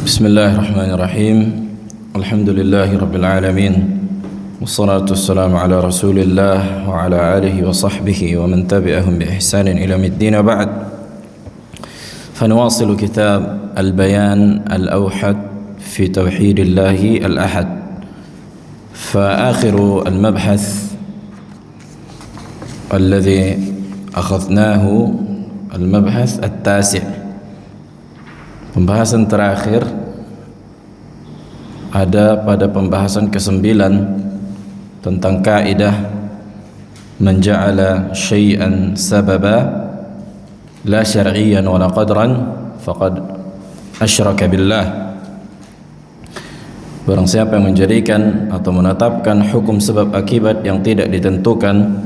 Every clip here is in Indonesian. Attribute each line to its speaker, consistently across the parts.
Speaker 1: Bismillahirrahmanirrahim. Alhamdulillahi rabbil alamin. Wassalatu wassalamu ala Rasulillah wa ala alihi wa sahbihi wa man tabi'ahum bi ihsanin ila middin wa ba'd. فنواصل كتاب البيان الأوحد في توحيد الله الأحد. فآخر المبحث الذي أخذناه المبحث التاسع. Pembahasan terakhir ada pada pembahasan ke-9 tentang kaidah man ja'ala syai'an sababa la syar'iyyan wa la qadran faqad asyraka billah. Barang siapa yang menjadikan atau menetapkan hukum sebab akibat yang tidak ditentukan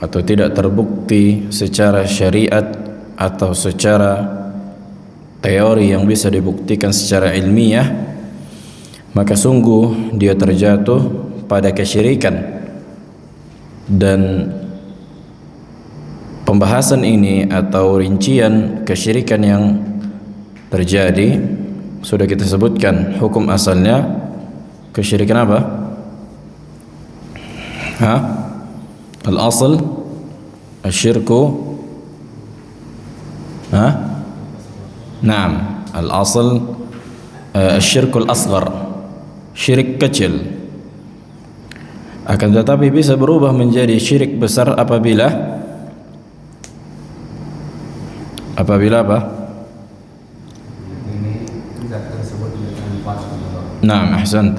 Speaker 1: atau tidak terbukti secara syariat atau secara teori yang bisa dibuktikan secara ilmiah, maka sungguh dia terjatuh pada kesyirikan. Dan pembahasan ini atau rincian kesyirikan yang terjadi sudah kita sebutkan hukum asalnya. Kesyirikan apa? Al-asl asyirku Naam, al-asl asyirkul asghar, syirik kecil. Akan tetapi bisa berubah menjadi syirik besar apabila apa? Naam, ahsant.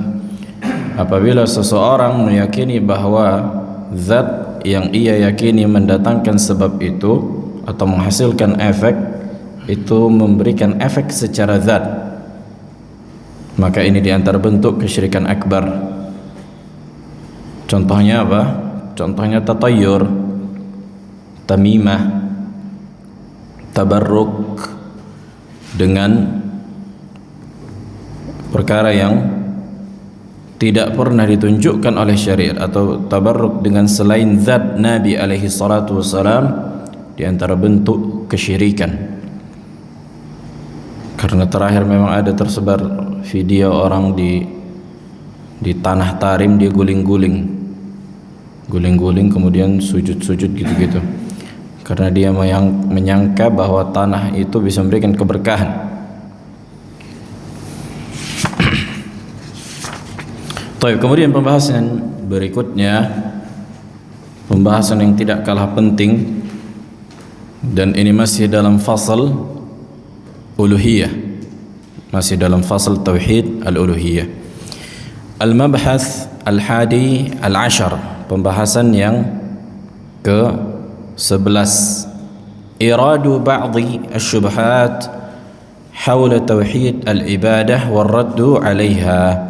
Speaker 1: Apabila seseorang meyakini bahwa zat yang ia yakini mendatangkan sebab itu atau menghasilkan efek itu memberikan efek secara zat, maka ini diantara bentuk kesyirikan akbar. Contohnya apa? Contohnya tatayyur, tamimah, tabarruk dengan perkara yang tidak pernah ditunjukkan oleh syariat, atau tabarruk dengan selain zat Nabi alaihi salatu wassalam, diantara bentuk kesyirikan. Karena terakhir memang ada tersebar video orang di tanah Tarim, dia guling-guling kemudian sujud-sujud gitu-gitu, karena dia menyangka bahwa tanah itu bisa memberikan keberkahan. Kemudian pembahasan berikutnya, pembahasan yang tidak kalah penting, dan ini masih dalam fasal uluhiyah, masih dalam fasal tauhid al-uluhiyah. Al-mabhath al-hadi al-ashar, pembahasan yang ke-11, iradu ba'dhi asy-syubhat hawla tauhid al-ibadah wal-raddu 'alaiha.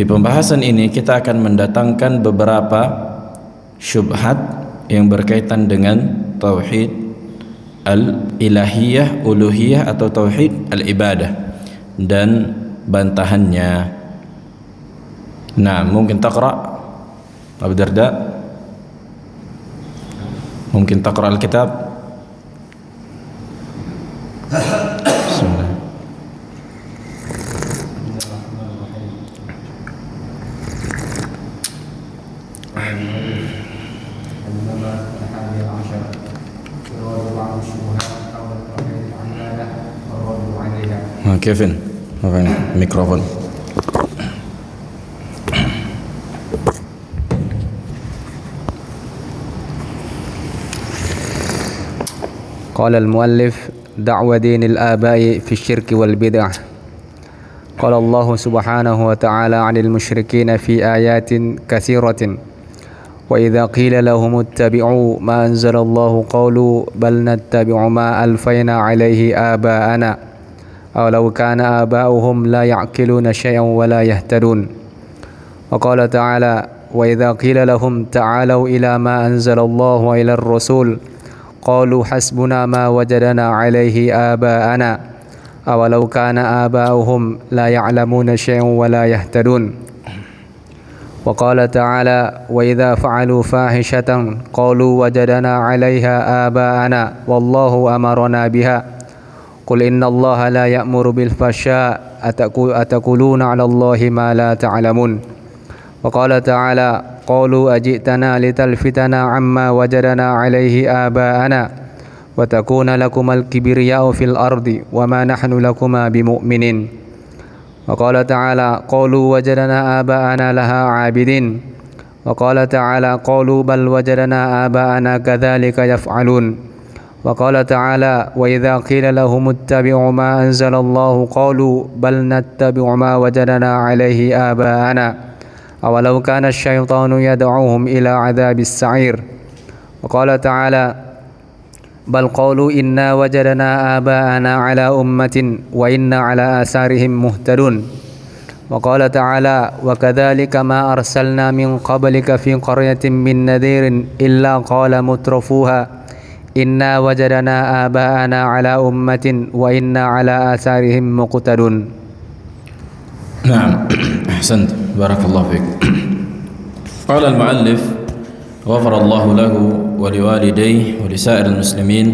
Speaker 1: Di pembahasan ini kita akan mendatangkan beberapa syubhat yang berkaitan dengan tauhid al-ilahiyah, uluhiyah atau tauhid al-ibadah dan bantahannya. Nah, mungkin taqra Abu Darda, mungkin taqra al-kitab. Bismillah. Kevin, mikrofon.
Speaker 2: قال المؤلف: دعوى دين الآباء في الشرك والبدع. قال الله سبحانه وتعالى عن المشركين في آيات كثيرة: وإذا قيل لهم اتبعوا ما أنزل الله قالوا بل نتبع ما ألفينا عليه آباءنا أولو كان آباؤهم لا يعقلون شيئا ولا يهتدون. وقال تعالى: وإذا قيل لهم تعالوا إلى ما أنزل الله وإلى الرسول قالوا حسبنا ما وجدنا عليه آباءنا أولو كان آباؤهم لا يعلمون شيئا ولا يهتدون. وقال تعالى: وإذا فعلوا فاحشة قالوا وجدنا عليها آباءنا والله أمرنا بها قل إن الله لا يأمر بالفحشاء أتقولون على الله ما لا تعلمون وقال تعالى قالوا أجئتنا لتلفتنا عما وجدنا عليه آباءنا وتكون لكما الكبرياء في الأرض وما نحن لكما بمؤمنين وقال تعالى قالوا وجدنا آباءنا لها عابدين وقال تعالى قالوا بل وجدنا آباءنا كذلك يفعلون وقال تعالى وإذا قيل لهم اتبعوا ما أنزل الله قالوا بل نتبع ما وجدنا عليه آباءنا أولو كان الشيطان يدعوهم إلى عذاب السعير وقال تعالى بل قالوا إنا وجدنا آباءنا على أمة وإنا على آثارهم مهتدون وقال تعالى وكذلك ما أرسلنا من قبلك في قرية من نذير إلا قال مترفوها إنا وجدنا آباءنا على أمة وإنا على آثارهم مقتدون.
Speaker 1: نعم أحسنت بارك الله فيك. قال المؤلف غفر الله له ولوالديه ولسائر المسلمين,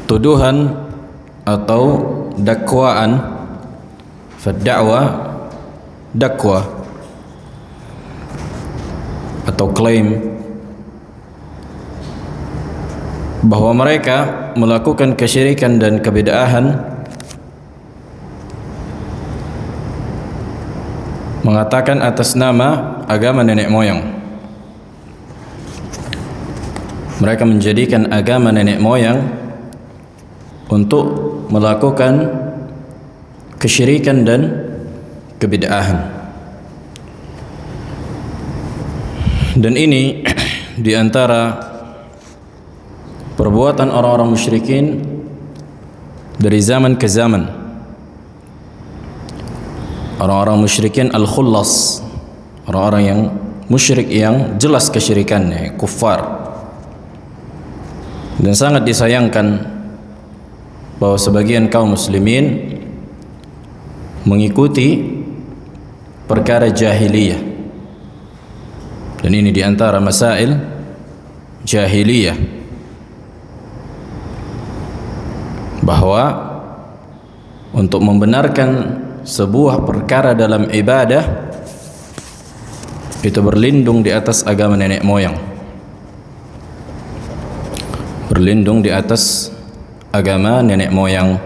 Speaker 1: tuduhan atau dakwaan, fad-da'wa dakwah atau klaim bahwa mereka melakukan kesyirikan dan kebid'ahan, mengatakan atas nama agama nenek moyang. Mereka menjadikan agama nenek moyang untuk melakukan kesyirikan dan kebid'ahan. Dan ini di antara perbuatan orang-orang musyrikin dari zaman ke zaman. Orang-orang musyrikin al-khullas, orang-orang yang musyrik yang jelas kesyirikannya, kuffar. Dan sangat disayangkan bahwa sebagian kaum muslimin mengikuti perkara jahiliyah. Dan ini di antara masail jahiliyah, bahwa untuk membenarkan sebuah perkara dalam ibadah itu berlindung di atas agama nenek moyang, berlindung di atas agama nenek moyang.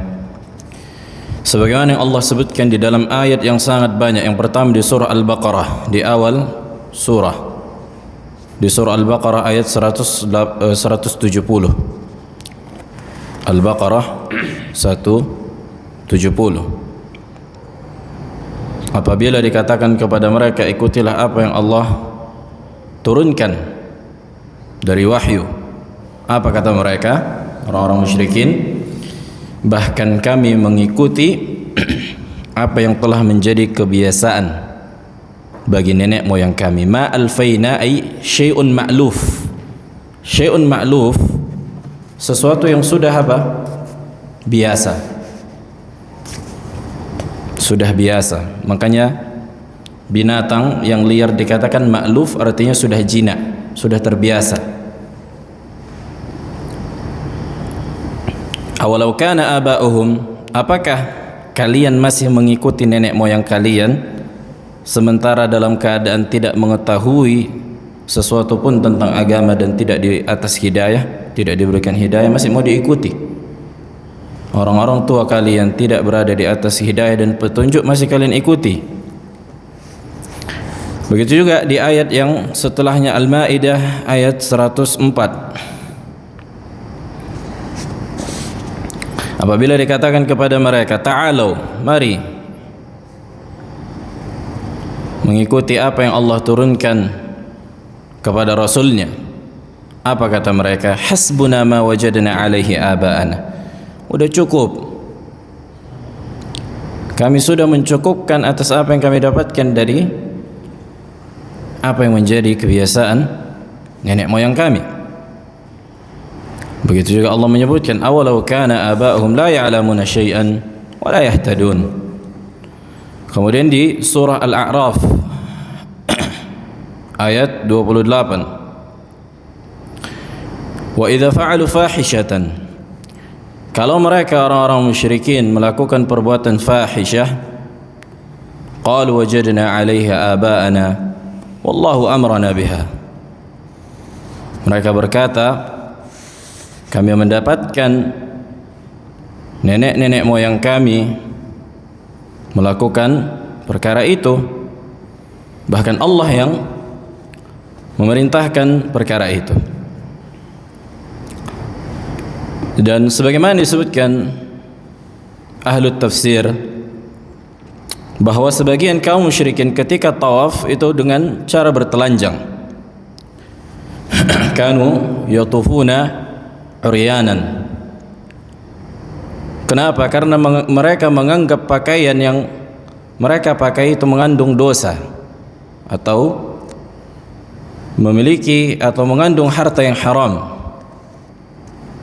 Speaker 1: Sebagaimana yang Allah sebutkan di dalam ayat yang sangat banyak. Yang pertama di surah Al-Baqarah, di awal surah, di surah Al-Baqarah ayat 170. Al-Baqarah 170. Apabila dikatakan kepada mereka ikutilah apa yang Allah turunkan dari wahyu, apa kata mereka, orang-orang musyrikin? Bahkan kami mengikuti apa yang telah menjadi kebiasaan bagi nenek moyang kami. Ma alfaina ay syai'un ma'luf. Syai'un ma'luf, sesuatu yang sudah apa? Biasa. Sudah biasa. Makanya binatang yang liar dikatakan ma'luf, artinya sudah jinak, sudah terbiasa. Awalau kana aba'uhum, apakah kalian masih mengikuti nenek moyang kalian sementara dalam keadaan tidak mengetahui sesuatu pun tentang agama dan tidak di atas hidayah, tidak diberikan hidayah, masih mau diikuti? Orang-orang tua kalian tidak berada di atas hidayah dan petunjuk, masih kalian ikuti. Begitu juga di ayat yang setelahnya, Al-Maidah ayat 104. Apabila dikatakan kepada mereka, ta'alau, mari mengikuti apa yang Allah turunkan kepada Rasulnya, apa kata mereka? Hasbuna ma wajadna alaihi aba'ana. Udah cukup, kami sudah mencukupkan atas apa yang kami dapatkan dari apa yang menjadi kebiasaan nenek moyang kami. Begitu juga Allah menyebutkan, awalau kana aba'uhum la ya'lamuna syai'an wa la yahtadun. Kemudian di surah Al-A'raf ayat 28, wa idza fa'alu fahishatan kalau mereka orang-orang musyrikin melakukan perbuatan fahisyah, qalu wajadna 'alaiha aba'ana wallahu amrana biha. Mereka berkata, kami mendapatkan nenek-nenek moyang kami melakukan perkara itu, bahkan Allah yang memerintahkan perkara itu. Dan sebagaimana disebutkan ahlu tafsir bahwa sebagian kaum musyrikin ketika tawaf itu dengan cara bertelanjang. Kanu yatufuna uryanan. Kenapa? Karena mereka menganggap pakaian yang mereka pakai itu mengandung dosa atau memiliki atau mengandung harta yang haram.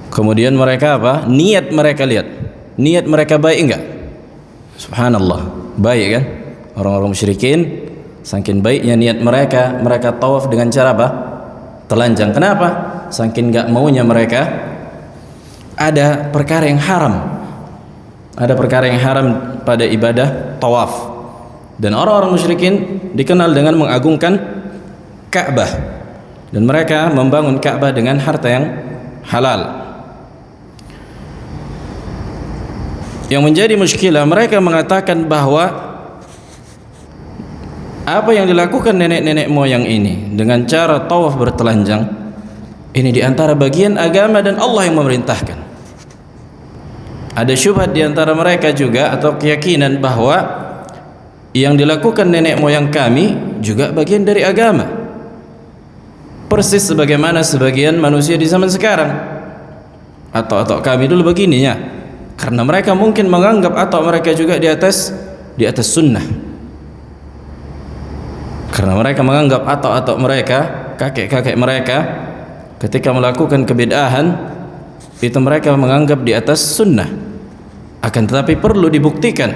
Speaker 1: Kemudian mereka apa? Niat mereka lihat. Niat mereka baik enggak? Subhanallah, baik kan? Orang-orang musyrikin saking baiknya niat mereka, mereka tawaf dengan cara apa? Telanjang. Kenapa? Saking enggak maunya mereka ada perkara yang haram. Ada perkara yang haram pada ibadah tawaf. Dan orang-orang musyrikin dikenal dengan mengagungkan Ka'bah, dan mereka membangun Ka'bah dengan harta yang halal. Yang menjadi muskilah, mereka mengatakan bahwa apa yang dilakukan nenek-nenek moyang ini dengan cara tawaf bertelanjang ini diantara bagian agama dan Allah yang memerintahkan. Ada syubhat diantara mereka juga atau keyakinan bahwa yang dilakukan nenek moyang kami juga bagian dari agama, persis sebagaimana sebagian manusia di zaman sekarang. Atau kami dulu begininya, karena mereka mungkin menganggap atau mereka juga di atas sunnah. Karena mereka menganggap atau mereka, kakek-kakek mereka ketika melakukan kebid'ahan itu mereka menganggap di atas sunnah. Akan tetapi perlu dibuktikan.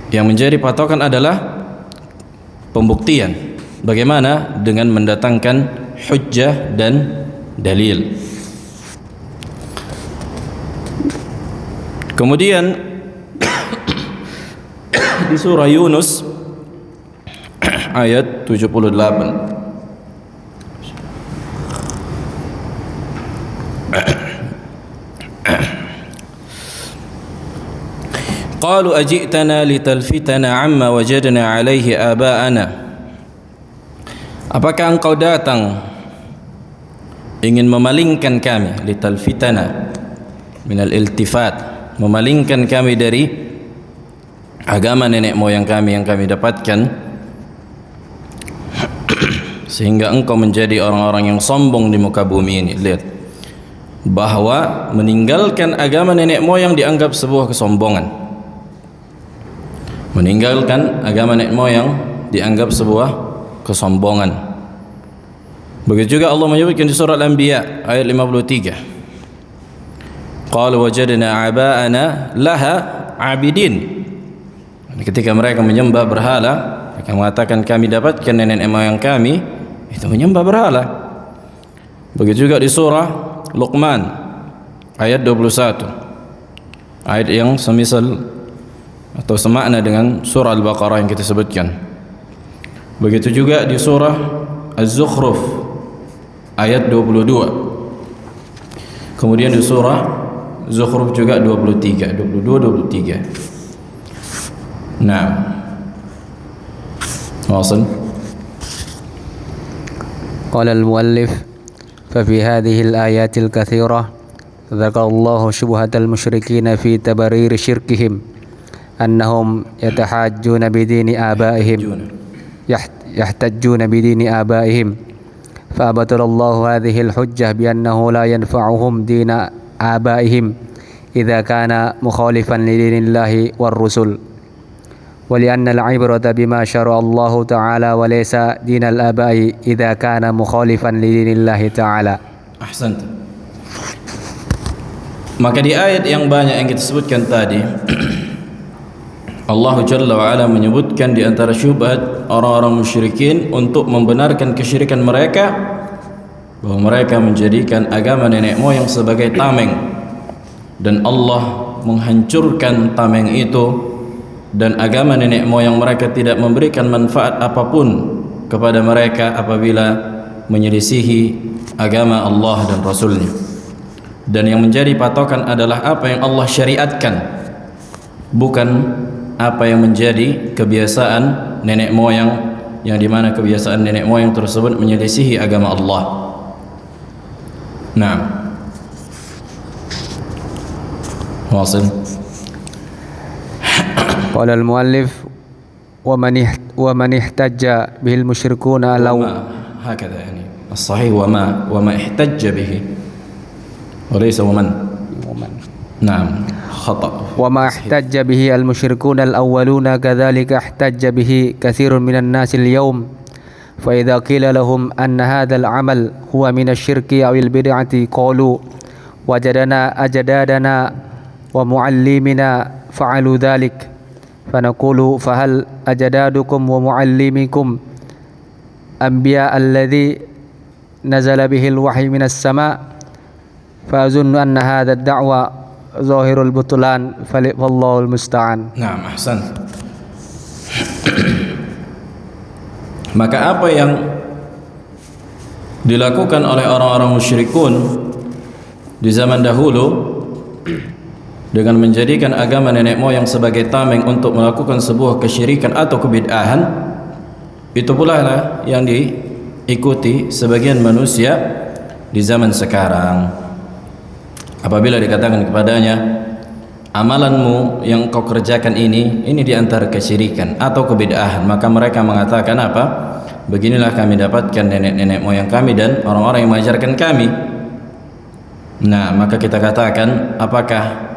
Speaker 1: Yang menjadi patokan adalah pembuktian. Bagaimana? Dengan mendatangkan hujjah dan dalil. Kemudian di surah Yunus ayat 78, qalu aji'tana litalfitana amma wajadna alaihi aba'ana. Apakah engkau datang ingin memalingkan kami, litalfitana minal iltifat, memalingkan kami dari agama nenek moyang kami yang kami dapatkan, sehingga engkau menjadi orang-orang yang sombong di muka bumi ini. Lihat bahwa meninggalkan agama nenek moyang dianggap sebuah kesombongan. Meninggalkan agama nenek moyang dianggap sebuah kesombongan. Begitu juga Allah menyebutkan di surah Al-Anbiya ayat 53, qala wajadna aba'ana laha abidin. Ketika mereka menyembah berhala, mereka mengatakan kami dapatkan nenek moyang kami itu menyembah berhala. Begitu juga di surah Luqman ayat 21, ayat yang semisal atau semakna dengan surah Al-Baqarah yang kita sebutkan. Begitu juga di surah Az-Zukhruf ayat 22. Kemudian di surah Zukhruf juga 23, 22, 23. Nah, واصل.
Speaker 2: قال المؤلف ففي هذه الآيات الكثيرة ذكر الله شبهة المشركين في تبرير شركهم أنهم يتحاجون بدين آبائهم يحتجون بدين آبائهم فأبطل الله هذه الحجة بأنه لا ينفعهم دين آبائهم إذا كان مخالفا لدين الله والرسل، ولأن العبرة بما شرع الله تعالى وليس دين الآباء إذا كان مخالفا لدين الله تعالى.
Speaker 1: Ahsant. Maka di ayat yang banyak yang kita sebutkan tadi, Allah Jalla wa'ala menyebutkan di antara syubhat orang-orang musyrikin untuk membenarkan kesyirikan mereka, bahwa mereka menjadikan agama nenek moyang sebagai tameng, dan Allah menghancurkan tameng itu dan agama nenek moyang mereka tidak memberikan manfaat apapun kepada mereka apabila menyelisihi agama Allah dan Rasulnya. Dan yang menjadi patokan adalah apa yang Allah syariatkan, bukan apa yang menjadi kebiasaan nenek moyang, yang dimana kebiasaan nenek moyang tersebut menyelisihi agama Allah. Nah, واصل.
Speaker 2: قال المؤلف ومن احتج به المشركون لو
Speaker 1: هكذا يعني الصحيح وما احتج به وليس ومن. نعم خطأ.
Speaker 2: وما احتج به المشركون الأولون كذلك احتج به كثير من الناس اليوم، فإذا قيل لهم أن هذا العمل هو من الشرك أو البدعة قالوا وجدنا أجدادنا ومعلمنا فعلوا ذلك، فنقول فهل أجدادكم ومعلمكم أنبياء الذي نزل به الوحي من السماء؟ فأظن أن هذا الدعوة ظاهر البطلان فالله المستعان.
Speaker 1: Nah, ahsan. Maka apa yang dilakukan oleh orang-orang musyrikun di zaman dahulu dengan menjadikan agama nenek moyang sebagai tameng untuk melakukan sebuah kesyirikan atau kebid'ahan, itu pula lah yang diikuti sebagian manusia di zaman sekarang. Apabila dikatakan kepadanya, amalanmu yang kau kerjakan ini diantara kesyirikan atau kebid'ahan, maka mereka mengatakan apa? Beginilah kami dapatkan nenek-nenek moyang kami dan orang-orang yang mengajarkan kami. Nah, maka kita katakan, apakah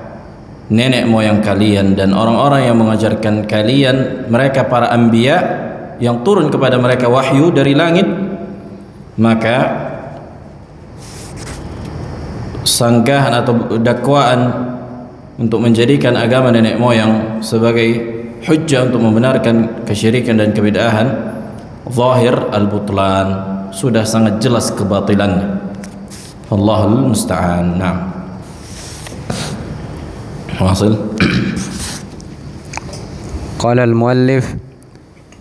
Speaker 1: nenek moyang kalian dan orang-orang yang mengajarkan kalian mereka para anbiya yang turun kepada mereka wahyu dari langit? Maka sanggahan atau dakwaan untuk menjadikan agama nenek moyang sebagai hujjah untuk membenarkan kesyirikan dan kebid'ahan, zahir al-butlan, sudah sangat jelas kebatilannya. Allahul musta'an. Naam. واصل.
Speaker 2: قال المؤلف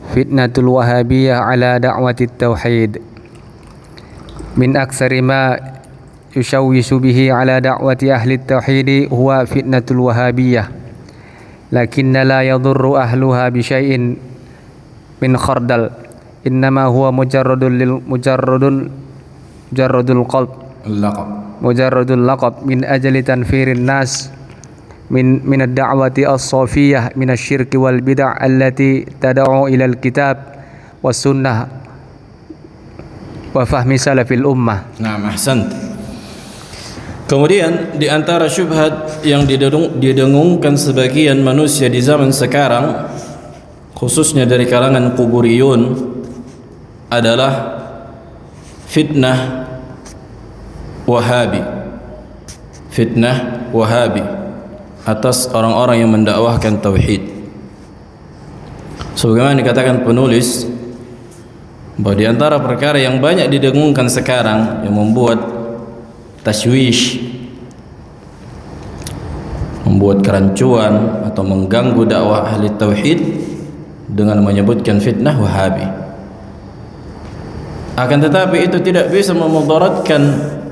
Speaker 2: فتنة الوهابية على دعوة التوحيد من أكثر ما يشوش به على دعوة أهل التوحيد هو فتنة الوهابية، لكن لا يضر أهلها بشيء من خردل، إنما هو مجرد اللقب من أجل تنفير الناس من الدعوة الصافية من الشرك والبدع التي تدعو إلى الكتاب والسنة وفهم سلف الأمة.
Speaker 1: Nah, ahsant. Kemudian di antara syubhat yang didengungkan sebagian manusia di zaman sekarang, khususnya dari kalangan kuburiyun, adalah fitnah Wahabi. Fitnah Wahabi atas orang-orang yang mendakwahkan tauhid. Sebagaimana dikatakan penulis, bahwa di antara perkara yang banyak didengungkan sekarang yang membuat tashwish, membuat kerancuan atau mengganggu dakwah ahli tauhid dengan menyebutkan fitnah Wahabi. Akan tetapi itu tidak bisa memudaratkan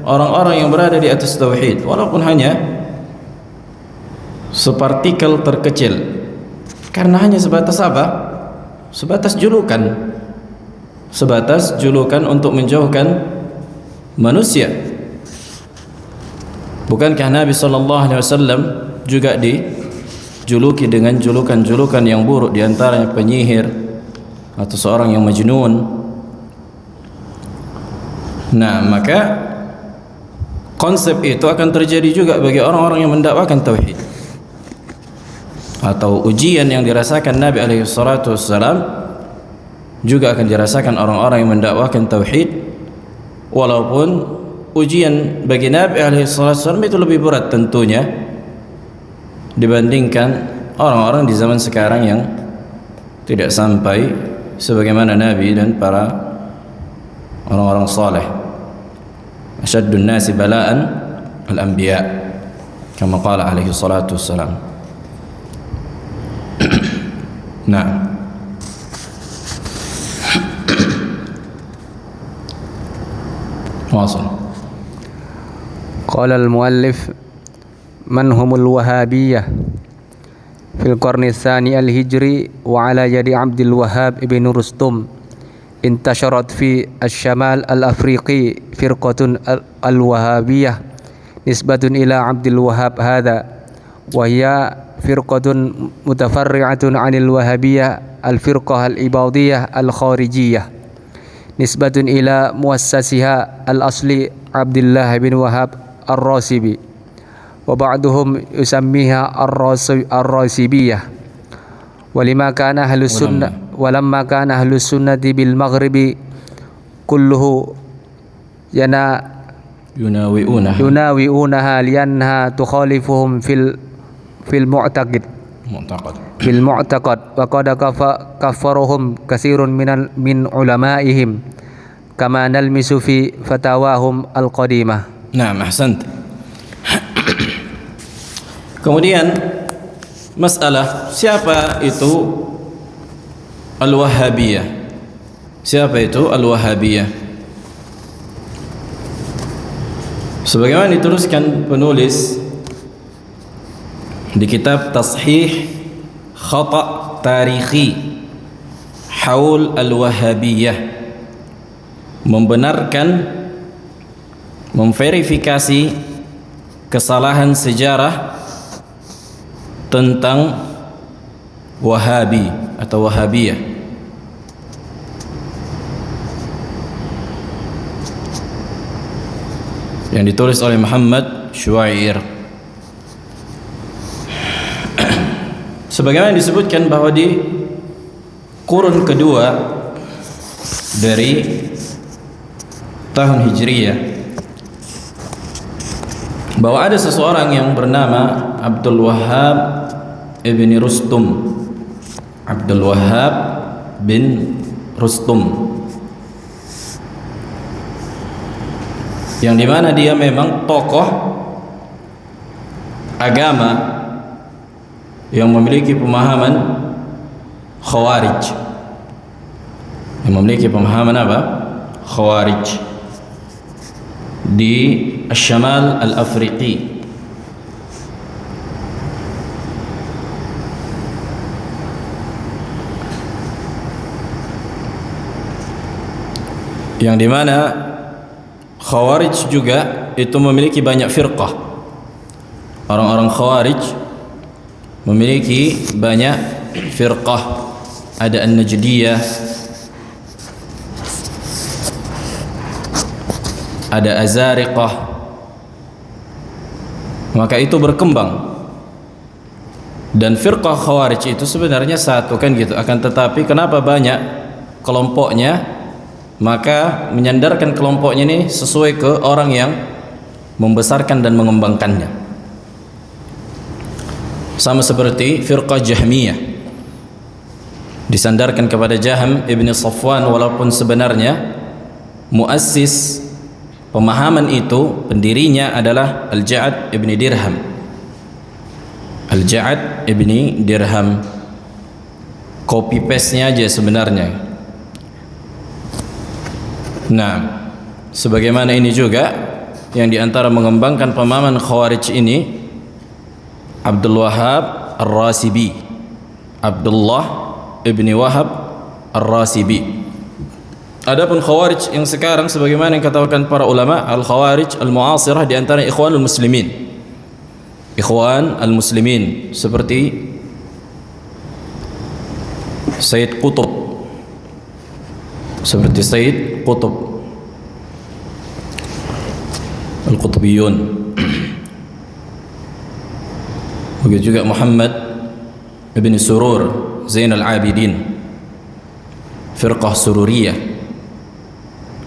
Speaker 1: orang-orang yang berada di atas tauhid, walaupun hanya separtikel terkecil, karena hanya sebatas apa? Sebatas julukan, sebatas julukan untuk menjauhkan manusia. Bukankah Nabi SAW juga dijuluki dengan julukan-julukan yang buruk, diantaranya penyihir atau seorang yang majnun? Nah, maka konsep itu akan terjadi juga bagi orang-orang yang mendakwakan tauhid, atau ujian yang dirasakan Nabi SAW juga akan dirasakan orang-orang yang mendakwakan tauhid, walaupun ujian bagi Nabi SAW itu lebih berat tentunya dibandingkan orang-orang di zaman sekarang yang tidak sampai sebagaimana Nabi dan para orang-orang saleh. Asyaddun nasi bala'an al-anbiya. kama qala alaihi salatu wassalam. Nah, واصل.
Speaker 2: قال المؤلف: من هم الوهابية؟ في القرن الثاني الهجري وعلى يد عبد الوهاب بن رستم انتشرت في الشمال الأفريقي فرقة الوهابية نسبة إلى عبد الوهاب هذا، وهي فرقة متفرعة عن الوهابية الفرقة الإباضية الخارجية نسبة إلى مؤسسها الأصلي عبد الله بن وهاب الراسبي، وبعضهم يسميها الراسبية. ولما كان أهل السنة بالمغرب كله يناوئونها لأنها تخالفهم في المعتقد وقد كفرهم كثير من علمائهم كما نلمس في فتاواهم القديمة.
Speaker 1: Nah, ahsant. Kemudian masalah siapa itu Al-Wahhabiyah? Siapa itu Al-Wahhabiyah? Sebagaimana dituliskan penulis di kitab Tashih Khata' Tarikhi Haul Al-Wahhabiyah, membenarkan, memverifikasi kesalahan sejarah tentang Wahabi atau Wahabiyah. Yang ditulis oleh Muhammad Syuair. Sebagaimana disebutkan bahwa di kurun kedua dari tahun Hijriyah, bahwa ada seseorang yang bernama Abdul Wahhab ibn Rustum. Abdul Wahhab bin Rustum, yang dimana dia memang tokoh agama yang memiliki pemahaman Khawarij. Yang memiliki pemahaman apa? Khawarij di Asyamal Al-Afriqi. Yang dimana Khawarij juga itu memiliki banyak firqah. Orang-orang Khawarij memiliki banyak firqah. Ada An-Najdiyah, ada Azariqah. Maka itu berkembang. Dan firqah Khawarij itu sebenarnya satu kan gitu. Akan tetapi kenapa banyak kelompoknya? Maka menyandarkan kelompoknya ini sesuai ke orang yang membesarkan dan mengembangkannya. Sama seperti firqah Jahmiyah, disandarkan kepada Jahm ibn Safwan, walaupun sebenarnya muassis pemahaman itu, pendirinya adalah Al-Ja'ad ibn Dirham. Al-Ja'ad ibn Dirham, copy paste-nya aja sebenarnya. Nah, sebagaimana ini juga yang diantara mengembangkan pemahaman Khawarij ini Abdul Wahhab Ar-Rasibi, Abdullah ibn Wahhab Ar-Rasibi. Adapun Khawarij yang sekarang, sebagaimana yang katakan para ulama, Al-Khawarij Al-Mu'asirah, di antara Ikhwanul Muslimin. Ikhwan Al-Muslimin seperti Sayyid Qutb, seperti Sayyid Qutb, Al-Qutbiyun. Begitu juga Muhammad ibn Surur Zainal Abidin, firqah Sururiyah.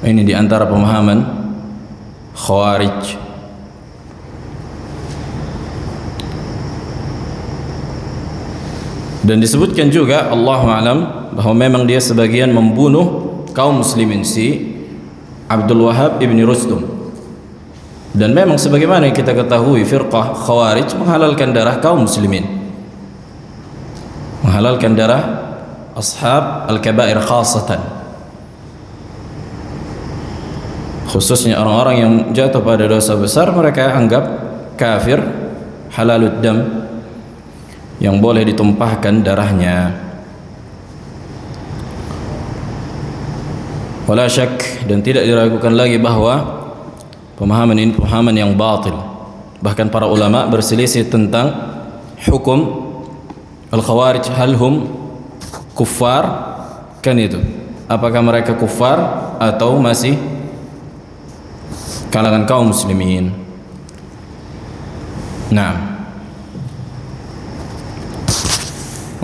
Speaker 1: Ini di antara pemahaman Khawarij. Dan disebutkan juga, Allahu a'lam, bahwa memang dia sebagian membunuh kaum muslimin, si Abdul Wahhab ibn Rustum. Dan memang sebagaimana yang kita ketahui, firqah Khawarij menghalalkan darah kaum muslimin, menghalalkan darah ashab al-kabair khasatan, khususnya orang-orang yang jatuh pada dosa besar mereka anggap kafir halalud dam, yang boleh ditumpahkan darahnya. Wala syak, dan tidak diragukan lagi bahwa pemahaman ini pemahaman yang batil. Bahkan para ulama berselisih tentang hukum al-khawarij, hal hum kuffar, kan itu, apakah mereka kuffar atau masih kalangan kaum muslimin. Nah,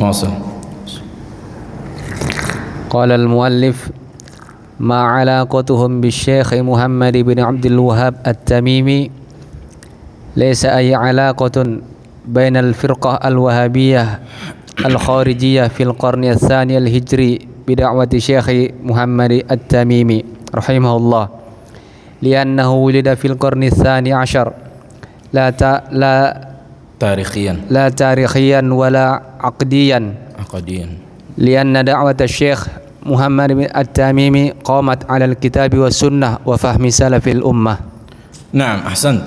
Speaker 1: wasil.
Speaker 2: قال المؤلف ما علاقتهم بالشيخ محمد بن عبد الوهاب التميمي ليس أي علاقة بين الفرقة الوهابية الخارجية في القرن الثاني الهجري بدعوة شيخ محمد التميمي رحمه الله، لأنه ولد في القرن الثاني عشر لا تاريخيا ولا عقديا، لأن دعوة الشيخ Muhammad bin At-Tamimi qamat 'ala al-kitab wa sunnah wa fahmi salafil ummah.
Speaker 1: Naam, ahsan.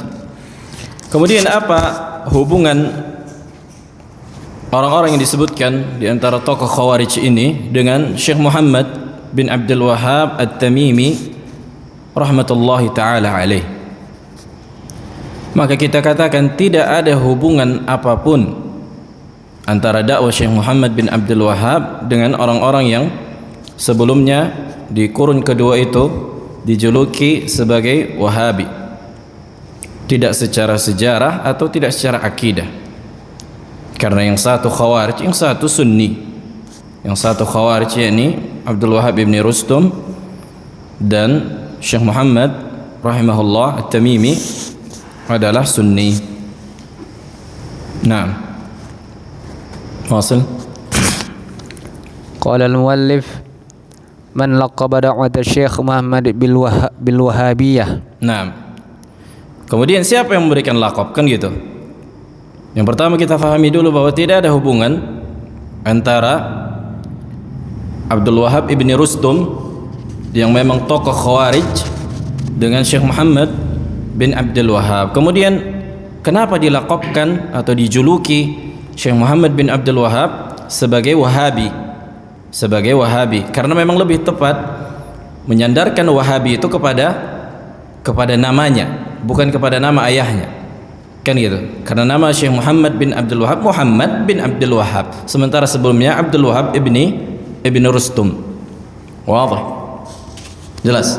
Speaker 1: Kemudian apa hubungan orang-orang yang disebutkan di antara tokoh Khawarij ini dengan Syekh Muhammad bin Abdul Wahhab At-Tamimi rahmatullahi taala alaih? Maka kita katakan tidak ada hubungan apapun antara dakwah Syekh Muhammad bin Abdul Wahhab dengan orang-orang yang sebelumnya di kurun kedua itu dijuluki sebagai Wahabi, tidak secara sejarah atau tidak secara akidah, karena yang satu Khawarij, yang satu Sunni. Yang satu Khawarij yakni Abdul Wahhab ibn Rustum, dan Syekh Muhammad rahimahullah At-Tamimi adalah Sunni. Naam, wasil.
Speaker 2: Qala al-muallif man laqaba da'wat Syekh Muhammad bil Wahabiyah.
Speaker 1: Nah, kemudian siapa yang memberikan laqab, kan gitu. Yang pertama kita fahami dulu bahwa tidak ada hubungan antara Abdul Wahhab ibn Rustum yang memang tokoh Khawarij dengan Syekh Muhammad bin Abdul Wahhab. Kemudian kenapa dilaqabkan atau dijuluki Syekh Muhammad bin Abdul Wahhab sebagai Wahabi? Sebagai Wahabi karena memang lebih tepat menyandarkan Wahabi itu kepada namanya, bukan kepada nama ayahnya, kan gitu. Karena nama Syekh Muhammad bin Abdul Wahhab Muhammad bin Abdul Wahhab, sementara sebelumnya Abdul Wahhab ibni Rustum. Wadah, jelas.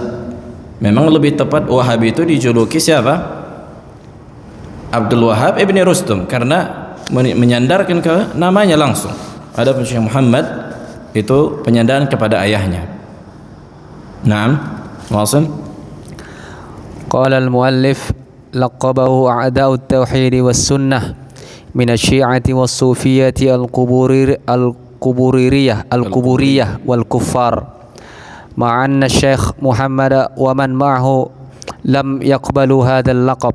Speaker 1: Memang lebih tepat Wahabi itu dijuluki siapa? Abdul Wahhab ibni Rustum karena menyandarkan ke namanya langsung. Adapun Syekh Muhammad itu penyandaran kepada ayahnya. Naam, wasil.
Speaker 2: Qala al-muallif laqabahu a'da'u at-tauhid was-sunnah min asy-syi'ati was-sufiyyati al-quburiyah wal-kuffar, ma'anna Syekh Muhammad wa man ma'ahu lam yaqbalu hadha al-laqab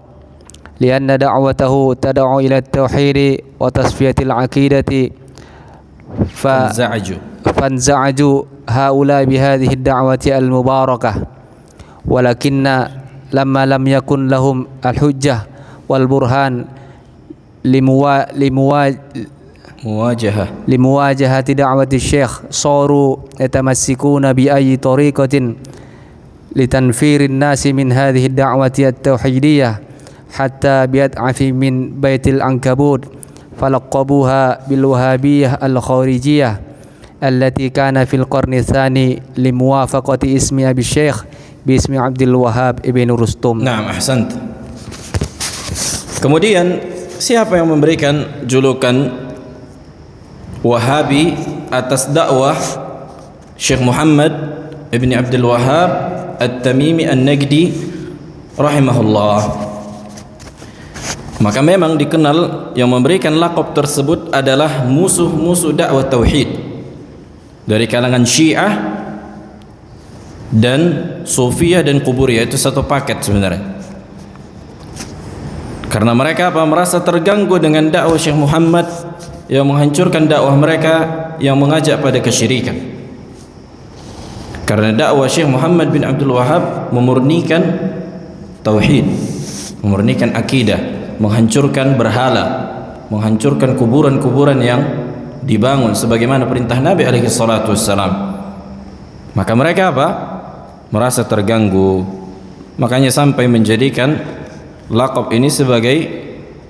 Speaker 2: lianna da'watahu tad'u ila at-tauhid wa tasfiyati al-'aqidati فانزعجوا هؤلاء بهذه الدعوة المباركة، ولكن لما لم يكن لهم الحجة والبرهان لمواجهة دعوة الشيخ صاروا يتمسكون بأي طريقة لتنفير الناس من هذه الدعوة التوحيدية حتى بيدعف من بيت العنكبوت، فلقبوها بالوهابية الخارجية التي كان في القرن الثاني لموافقة اسم أبي الشيخ باسم عبد الوهاب ابن رستم.
Speaker 1: Nah, ahsant. Kemudian siapa yang memberikan julukan Wahabi atas dakwah Syekh Muhammad ibn Abdul Wahhab At-Tamimi An-Najdi rahimahullah? Maka memang dikenal yang memberikan laqab tersebut adalah musuh-musuh dakwah tauhid dari kalangan Syiah dan Sufiyah dan Quburiyah. Itu satu paket sebenarnya. Karena mereka merasa terganggu dengan dakwah Syekh Muhammad yang menghancurkan dakwah mereka yang mengajak pada kesyirikan. Karena dakwah Syekh Muhammad bin Abdul Wahhab memurnikan tauhid, memurnikan akidah, menghancurkan berhala, menghancurkan kuburan-kuburan yang dibangun sebagaimana perintah Nabi alaihi salatu wassalam. Maka mereka merasa terganggu. Makanya sampai menjadikan laqab ini sebagai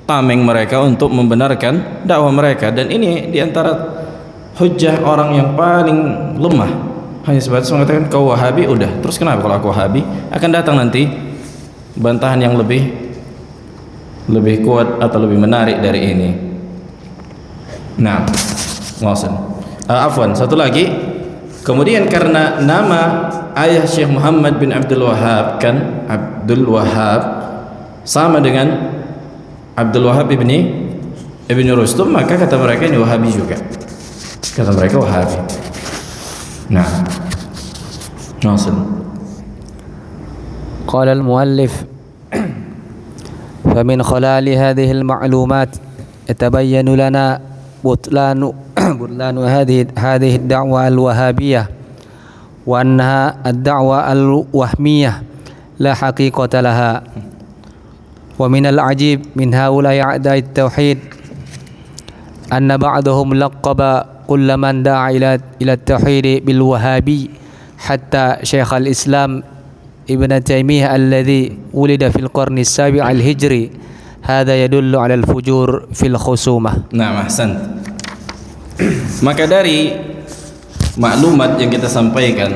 Speaker 1: tameng mereka untuk membenarkan dakwah mereka. Dan ini diantara hujjah orang yang paling lemah, hanya sebatas mengatakan kau Wahabi, udah. Terus kenapa kalau aku Wahabi? Akan datang nanti bantahan yang lebih kuat atau lebih menarik dari ini. Nah, afwan, satu lagi. Kemudian karena nama ayah Syekh Muhammad bin Abdul Wahhab kan Abdul Wahhab sama dengan Abdul Wahhab ibni Rustum, maka kata mereka ini Wahabi juga. Kata mereka Wahabi. Nah,
Speaker 2: قال المؤلف فمن خلال هذه المعلومات يتبين لنا بطلان هذه الدعوة الوهابية وأنها الدعوة الوهمية لا حقيقة لها. ومن العجيب من هؤلاء أعداء التوحيد أن بعضهم لقب كل من دعا إلى التوحيد بالوهابي حتى شيخ الإسلام ابن تيمية الذي ولد في القرن السابع الهجري. هذا يدل على الفجور في الخصومة.
Speaker 1: Nah, ahsan. Maka dari maklumat yang kita sampaikan,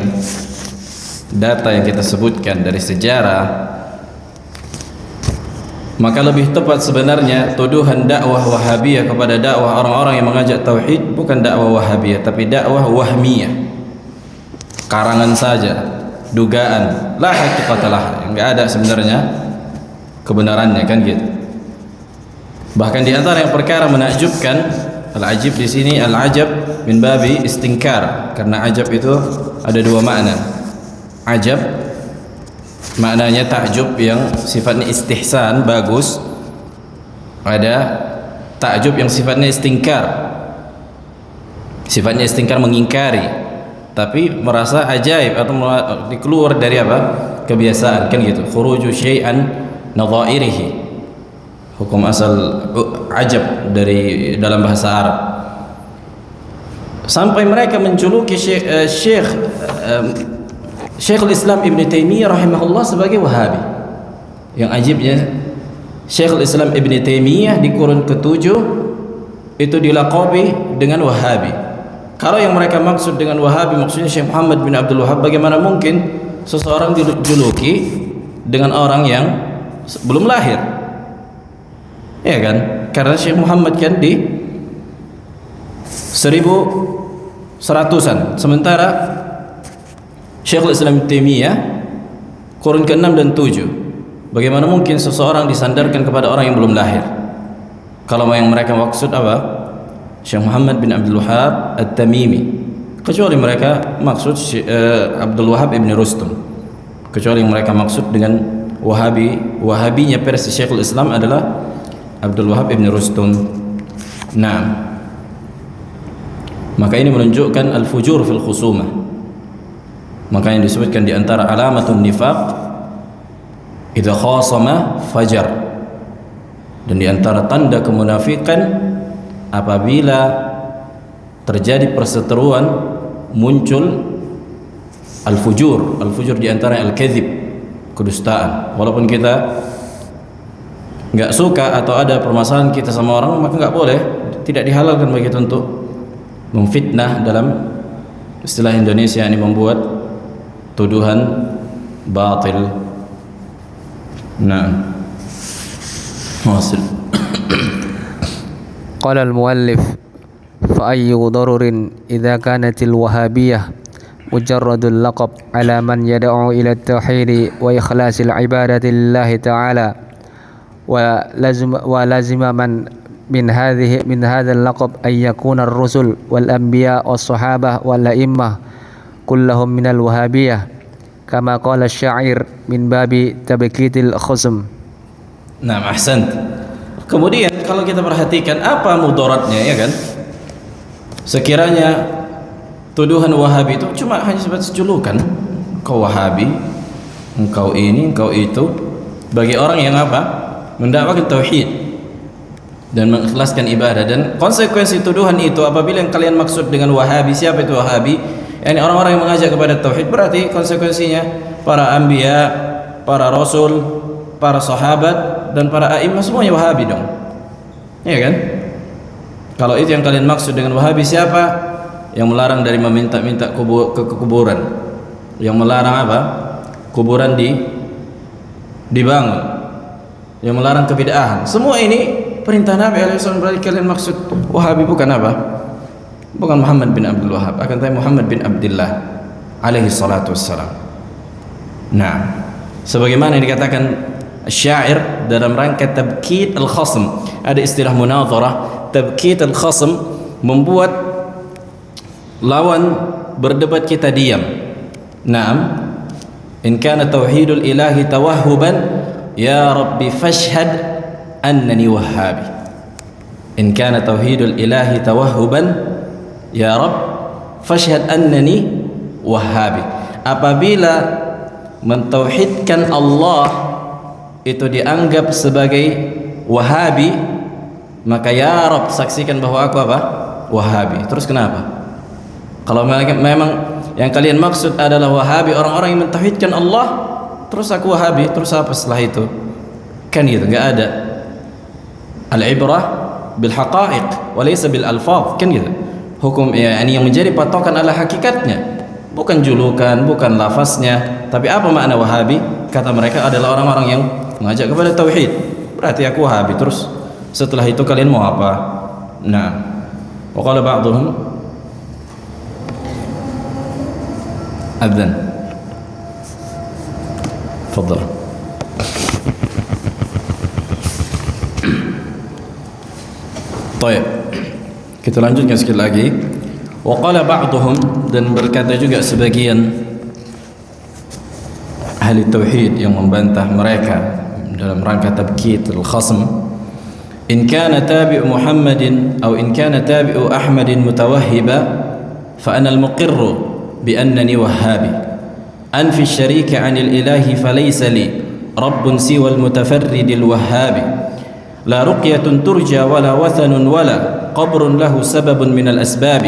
Speaker 1: data yang kita sebutkan dari sejarah, maka lebih tepat sebenarnya tuduhan dakwah Wahabiyah kepada dakwah orang-orang yang mengajak tauhid bukan dakwah Wahabiyah, tapi dakwah wahmiyah, karangan saja, dugaan, la haqiqatalah, enggak ada sebenarnya kebenarannya, kan gitu. Bahkan di antara yang perkara menakjubkan, al-ajib di sini al-ajab min babi istinkar, karena ajab itu ada dua makna. Ajab maknanya takjub yang sifatnya istihsan, bagus. Ada takjub yang sifatnya istinkar, sifatnya istinkar, mengingkari, tapi merasa ajaib atau dikeluar dari kebiasaan, kan gitu. Khuruju syai'an nadhairihi, hukum asal ajab dari dalam bahasa Arab. Sampai mereka menjuluki Syekhul Islam Ibn Taimiyah rahimahullah sebagai Wahabi. Yang ajibnya, Syekhul Islam Ibn Taimiyah di kurun ke-7 itu dilaqabi dengan Wahabi. Kalau yang mereka maksud dengan Wahabi maksudnya Syekh Muhammad bin Abdul Wahhab, bagaimana mungkin seseorang dijuluki dengan orang yang belum lahir? Ya kan? Karena Syekh Muhammad kan di 1100-an, sementara Syekhul Islam Taimiyah kurun ke-6 dan 7. Bagaimana mungkin seseorang disandarkan kepada orang yang belum lahir? Kalau yang mereka maksud Syekh Muhammad bin Abdul Wahhab At-Tamimi, kecuali mereka maksud Abdul Wahhab ibn Rustum, kecuali yang mereka maksud dengan Wahabinya versi Syekhul Islam adalah Abdul Wahhab ibn Rustum. Nah, maka ini menunjukkan al-fujur fil khusumah. Maka yang disebutkan di antara alamatun nifaq, idza khasama fajar, dan di antara tanda kemunafikan apabila terjadi perseteruan muncul al-fujur. Al-fujur di antara al-kadzib, kedustaan. Walaupun kita nggak suka atau ada permasalahan kita sama orang, maka nggak boleh, tidak dihalalkan bagi kita untuk memfitnah, dalam istilah Indonesia ini membuat tuduhan batil. Nah, hasil.
Speaker 2: قال المؤلف فأي ضرر إذا كانت الوهابية مجرد اللقب على من يدعو إلى التوحيد وإخلاص العبادة لله تعالى ولازم من هذا اللقب أن يكون الرسل والأنبياء والصحابة والأئمة كلهم من الوهابية كما قال الشاعر من باب تبكيت الخصم.
Speaker 1: Nah, ahsant. Kemudian kalau kita perhatikan apa mudaratnya, ya kan? Sekiranya tuduhan Wahabi itu cuma hanya sebatas julukan, engkau Wahabi, engkau ini, engkau itu, bagi orang yang apa? Mendakwakan tauhid dan mengikhlaskan ibadah. Dan konsekuensi tuduhan itu apabila yang kalian maksud dengan Wahabi, siapa itu Wahabi? Yani orang-orang yang mengajak kepada tauhid, berarti konsekuensinya para anbiya, para rasul, para sahabat dan para a'imah semuanya Wahabi dong. Ya kan? Kalau itu yang kalian maksud dengan Wahabi, siapa? Yang melarang dari meminta-minta ke kuburan. Yang melarang apa? Kuburan dibangun. Yang melarang kebid'ahan. Semua ini perintah Nabi SAW. Berarti kalian maksud Wahabi bukan apa? Bukan Muhammad bin Abdul Wahab, akan tapi Muhammad bin Abdullah alaihi salatu wassalam. Nah, sebagaimana yang dikatakan syair dalam rangka tabkit al-khasm, ada istilah munadharah. Tabkit al-khasm membuat lawan berdebat kita diam. Naam, in kana tauhidul ilahi tawahhuban ya rabbi fashhad annani wahhabi. In kana tauhidul ilahi tawahhuban ya Rabb fashhad annani wahhabi. Apabila mentauhidkan Allah itu dianggap sebagai Wahabi, maka ya Rabb saksikan bahwa aku apa? Wahabi. Terus kenapa? Kalau memang yang kalian maksud adalah Wahabi, orang-orang yang mentauhidkan Allah, terus aku Wahabi, terus apa setelah itu? Kan gitu, enggak ada. Al-ibrah bil haqa'iq wa laysa bil alfaz, kan gitu. Hukum yani yang menjadi patokan adalah hakikatnya, bukan julukan, bukan lafaznya. Tapi apa makna Wahabi? Kata mereka adalah orang-orang yang mengajak kepada tauhid. Berarti aku Wahabi, terus setelah itu kalian mau apa? Nah, wa qala ba'dhum adzan. Tafadhal. Baik. Kita lanjutkan sekali lagi. Wa qala ba'dhum, dan berkata juga sebagian ahli tauhid yang membantah mereka dalam rangka tabkit al-khasm, in kana tabi'u Muhammadin aw in kana tabi'u Ahmadin mutawahhiba fa ana al-muqirru bi annani wahhabi anfi asy-syarika 'anil ilahi falaysa li rabbun siwa al-mutafarrid al-wahhabi la ruqyatun turja wala wathanun wala qabrun lahu sababun min al-asbab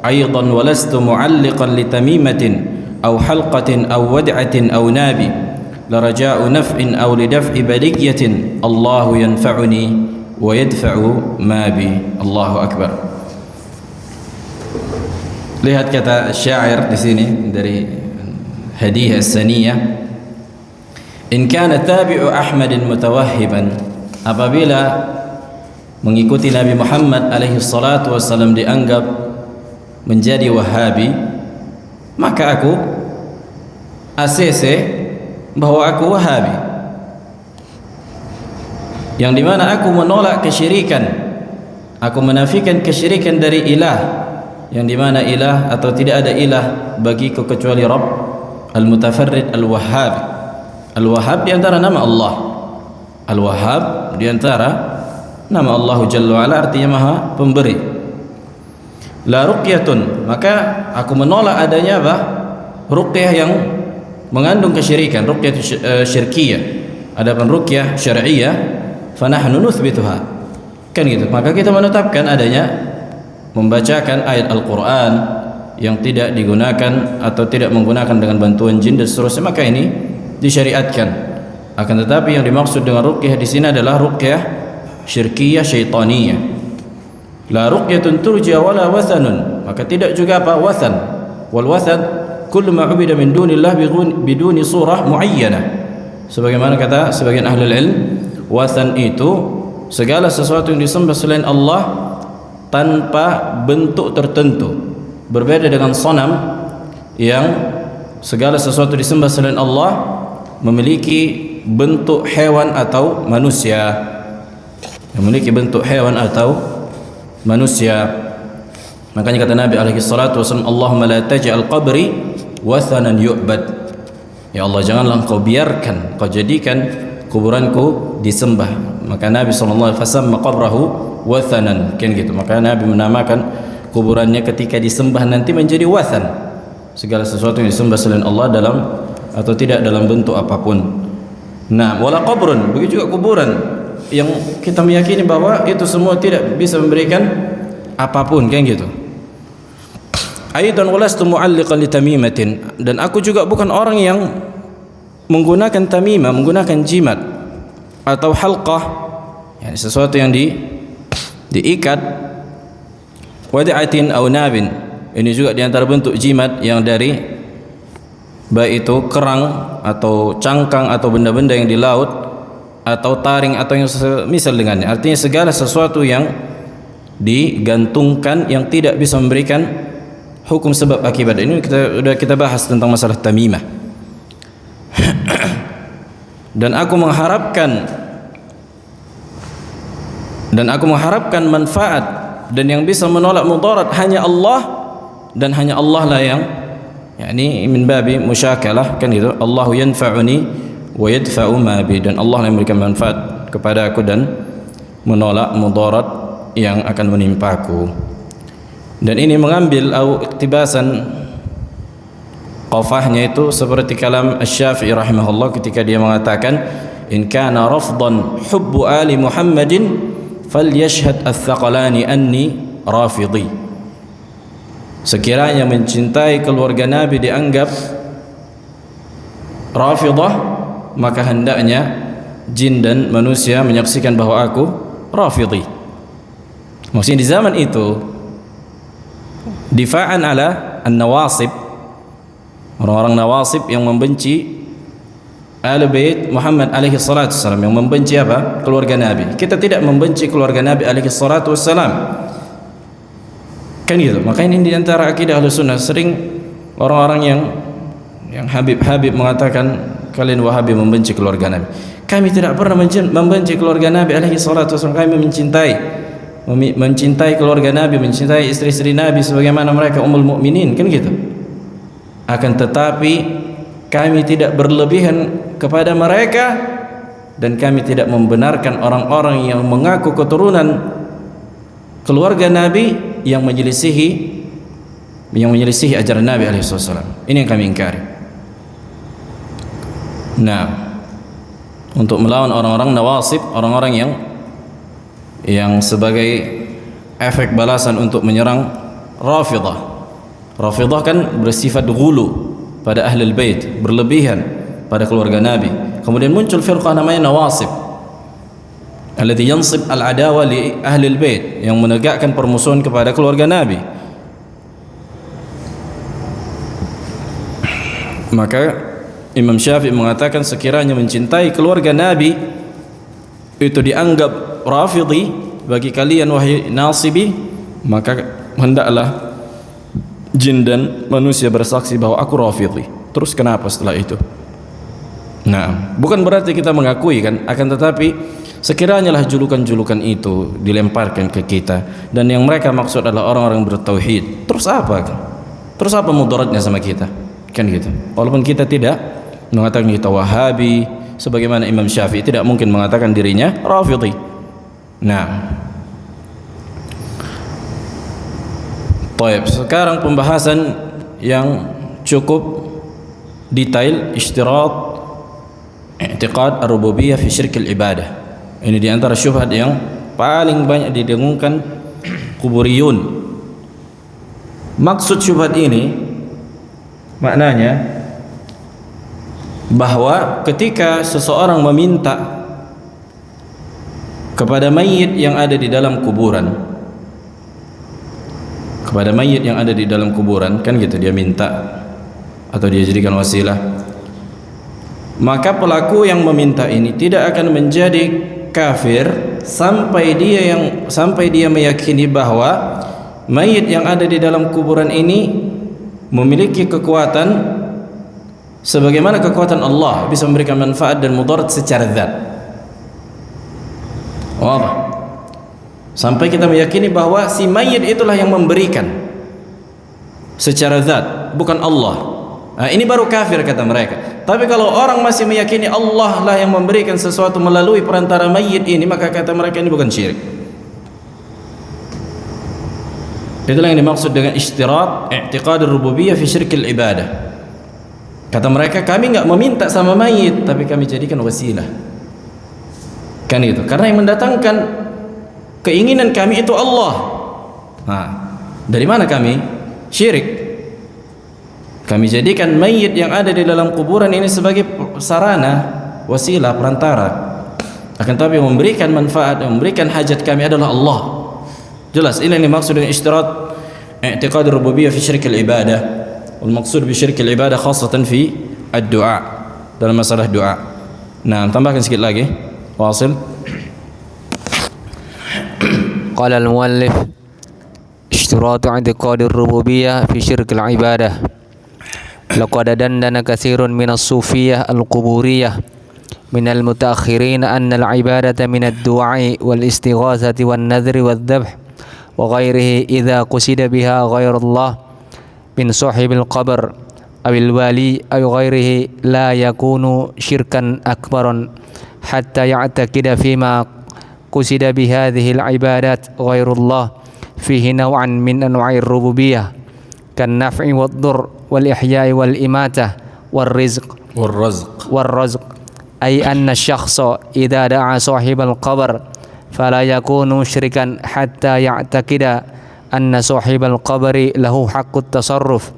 Speaker 1: aidan walastu mu'alliqan li tamimatin aw halqatin aw wad'atin aw nabi la raja'u naf'in aw li daf'i baliyatin Allahu yanfa'uni wa yadfa'u ma bi. Allahu akbar. Lihat kata syair di sini dari Hadiyah As-Saniyah, in kana tabi'u Ahmadin mutawahhiban, apabila mengikuti Nabi Muhammad alaihi salatu wassalam dianggap menjadi Wahabi, maka aku ACC bahwa aku Wahabi, yang dimana aku menolak kesyirikan, aku menafikan kesyirikan dari ilah, yang dimana ilah atau tidak ada ilah bagiku kecuali Rabb al-Mutafarrid al-Wahhab. Al-Wahhab diantara nama Allah, Al-Wahhab diantara nama Allah Jalla wa'ala, artinya maha pemberi. La ruqyatun, maka aku menolak adanya apa? Ruqyah yang mengandung kesyirikan, ruqyah syirkiyah. Adapun ruqyah syar'iyah fa nahnu nuthbituha, kan gitu. Maka kita menetapkan adanya membacakan ayat Al-Qur'an yang tidak digunakan atau tidak menggunakan dengan bantuan jin dan seterusnya, maka ini disyariatkan. Akan tetapi yang dimaksud dengan ruqyah di sini adalah ruqyah syirkiyah syaitaniyah. La ruqyatun turja wala wathanun, maka tidak juga apa? Wathan. Wal wathan kullu ma ubida min dunillah biduni surah muayyanah. Sebagaimana kata sebagian ahli ilm, wathan itu segala sesuatu yang disembah selain Allah tanpa bentuk tertentu. Berbeda dengan sonam yang segala sesuatu disembah selain Allah memiliki bentuk hewan atau manusia, memiliki bentuk hewan atau manusia. Makanya kata Nabi alaihi salatu wasallam, Allahumma la taj'al qabri wathanan yu'bad. Ya Allah, janganlah engkau biarkan, engkau jadikan kuburanku disembah. Maka Nabi sallallahu alaihi wasallam qabrahu wathanan, kan gitu. Maka Nabi menamakan kuburannya ketika disembah nanti menjadi wathan. Segala sesuatu yang disembah selain Allah dalam atau tidak dalam bentuk apapun. Nah, wala qabrun, begitu juga kuburan yang kita meyakini bahwa itu semua tidak bisa memberikan apapun, kan gitu. Aidan walastu mu'alliqan li tamimatin, dan aku juga bukan orang yang menggunakan tamimah, menggunakan jimat atau halqah, yani sesuatu yang diikat, wadi'atin aw nabin. Ini juga di antara bentuk jimat yang dari baik itu kerang atau cangkang atau benda-benda yang di laut atau taring atau yang semisal dengannya. Artinya segala sesuatu yang digantungkan yang tidak bisa memberikan hukum sebab akibat. Ini kita bahas tentang masalah tamimah. Dan aku mengharapkan manfaat dan yang bisa menolak mudarat hanya Allah, dan hanya Allah lah yang yakni min babi musyakalah, kan gitu. Allahu yanfa'uni wa yadfa'u ma bi, dan Allah yang memberikan manfaat kepada aku dan menolak mudarat yang akan menimpaku. Dan ini mengambil atau iktibasan qafahnya itu seperti kalam Asy-Syafi'i rahimahullah ketika dia mengatakan, in kana rafdan hubbu ali Muhammadin falyashhad ats-tsaqalani anni rafidhi. Sekiranya mencintai keluarga Nabi dianggap rafidah, maka hendaknya jin dan manusia menyaksikan bahwa aku rafidhi. Maksudnya di zaman itu difa'an ala an-nawasib, orang-orang nawasib yang membenci Ahlul Bait Muhammad alaihi salatu wassalam, yang membenci apa? Keluarga Nabi. Kita tidak membenci keluarga Nabi alaihi salatu wassalam, kan gitu. Makanya ini di antara akidah Ahlussunnah. Sering orang-orang yang Habib mengatakan kalian Wahabi membenci keluarga Nabi. Kami tidak pernah membenci keluarga Nabi alaihi salatu wassalam. Kami mencintai keluarga Nabi, mencintai istri-istri Nabi sebagaimana mereka ummul mukminin, kan gitu. Akan tetapi kami tidak berlebihan kepada mereka, dan kami tidak membenarkan orang-orang yang mengaku keturunan keluarga Nabi yang menyelisihi ajaran Nabi alaihi wasallam. Ini yang kami ingkari. Nah, untuk melawan orang-orang nawasib, orang-orang yang sebagai efek balasan untuk menyerang Rafidah. Rafidah kan bersifat ghulu pada Ahlul Bait, berlebihan pada keluarga Nabi. Kemudian muncul firqah namanya Nawasib, alladhi yansib al-adawa li Ahlul Bait, yang menegakkan permusuhan kepada keluarga Nabi. Maka Imam Syafi'i mengatakan sekiranya mencintai keluarga Nabi itu dianggap Rafidhi bagi kalian wahai nasibi, maka hendaklah jin dan manusia bersaksi bahwa aku Rafidhi. Terus kenapa setelah itu? Nah, bukan berarti kita mengakui, kan, akan tetapi sekiranya lah julukan-julukan itu dilemparkan ke kita, dan yang mereka maksud adalah orang-orang bertauhid, terus apa? Terus apa mudaratnya sama kita? Kan gitu. Walaupun kita tidak mengatakan kita Wahabi, sebagaimana Imam Syafi'i tidak mungkin mengatakan dirinya Rafidhi. Nah, baik, sekarang pembahasan yang cukup detail, ishtirat i'tiqad ar-rububiyyah fi syirkil ibadah. Ini di antara syubhat yang paling banyak didengungkan kuburiyun. Maksud syubhat ini maknanya bahwa ketika seseorang meminta kepada mayit yang ada di dalam kuburan, kan gitu, dia minta atau dia jadikan wasilah, maka pelaku yang meminta ini tidak akan menjadi kafir sampai dia meyakini bahwa mayit yang ada di dalam kuburan ini memiliki kekuatan sebagaimana kekuatan Allah, bisa memberikan manfaat dan mudarat secara zat. Sampai kita meyakini bahwa si mayit itulah yang memberikan secara zat, bukan Allah. Nah, ini baru kafir kata mereka. Tapi kalau orang masih meyakini Allah lah yang memberikan sesuatu melalui perantara mayit ini, maka kata mereka ini bukan syirik. Itulah yang dimaksud dengan istirat i'tiqad ar-rububiyyah fi syirkil ibadah. Kata mereka, kami enggak meminta sama mayit, tapi kami jadikan wasilah. Kan itu. Karena yang mendatangkan keinginan kami itu Allah. Nah, dari mana kami? Syirik. Kami jadikan mayit yang ada di dalam kuburan ini sebagai sarana, wasilah, perantara. Akan tapi yang memberikan manfaat, yang memberikan hajat kami adalah Allah. Jelas, ini yang dimaksud dengan istirat i'tiqad ar-rububiyyah fi syirkil ibadah. Wal maqsud bi syirkil ibadah khassatan fi ad-du'a, dalam masalah doa. Nah, tambahkan sedikit lagi. Wasil.
Speaker 2: قال المؤلف اشتراط اعتقاد الربوبية في شرك العبادة لقد دندن كثير من الصوفية القبورية من المتأخرين أن العبادة من الدعاء والاستغاثة والنذر والذبح وغيره إذا قصد بها غير الله من صاحب القبر أو الوالي أو غيره لا يكون شركا أكبر حتى يعتقد فيما قصد بهذه العبادات غير الله فيه نوعا من أنواع الربوبية كالنفع والضر والإحياء والإماتة والرزق أي أن الشخص إذا دعا صاحب القبر فلا يكون مشركا حتى يعتقد أن صاحب القبر له حق التصرف